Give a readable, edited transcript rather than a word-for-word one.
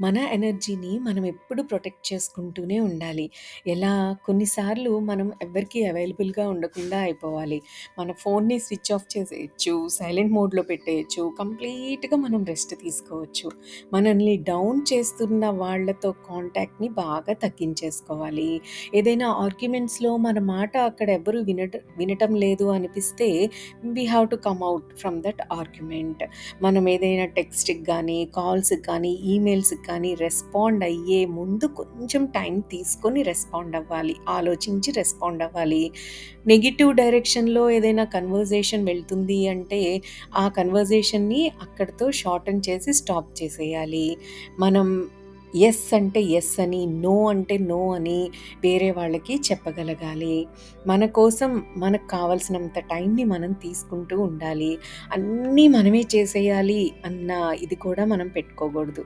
మన ఎనర్జీని మనం ఎప్పుడు ప్రొటెక్ట్ చేసుకుంటూనే ఉండాలి. ఎలా కొన్నిసార్లు మనం ఎవ్వరికీ అవైలబుల్‌గా ఉండకుండా అయిపోవాలి. మన ఫోన్‌ని స్విచ్ ఆఫ్ చేసేయొచ్చు, సైలెంట్ మోడ్‌లో పెట్టేయొచ్చు, కంప్లీట్‌గా మనం రెస్ట్ తీసుకోవచ్చు. మనల్ని డౌన్ చేస్తున్న వాళ్ళతో కాంటాక్ట్‌ని బాగా తగ్గించేసుకోవాలి. ఏదైనా ఆర్గ్యుమెంట్స్‌లో మన మాట అక్కడ ఎవ్వరు వినటం లేదు అనిపిస్తే we have to come out from that argument. మనం ఏదైనా టెక్స్ట్‌కి గానీ, కాల్స్‌కి కానీ, ఈమెయిల్స్‌కి కానీ రెస్పాండ్ అయ్యే ముందు కొంచెం టైం తీసుకొని రెస్పాండ్ అవ్వాలి. ఆలోచించి రెస్పాండ్ అవ్వాలి. నెగెటివ్ డైరెక్షన్‌లో ఏదైనా కన్వర్జేషన్ వెళ్తుంది అంటే, ఆ కన్వర్జేషన్‌ని అక్కడితో షార్టెన్ చేసి స్టాప్ చేసేయాలి. మనం యెస్ అంటే యెస్ అని, నో అంటే నో అని వేరే వాళ్ళకి చెప్పగలగాలి. మన కోసం మనకు కావాల్సినంత టైంని మనం తీసుకుంటూ ఉండాలి. అన్నీ మనమే చేసేయాలి అన్న ఇది కూడా మనం పెట్టుకోకూడదు.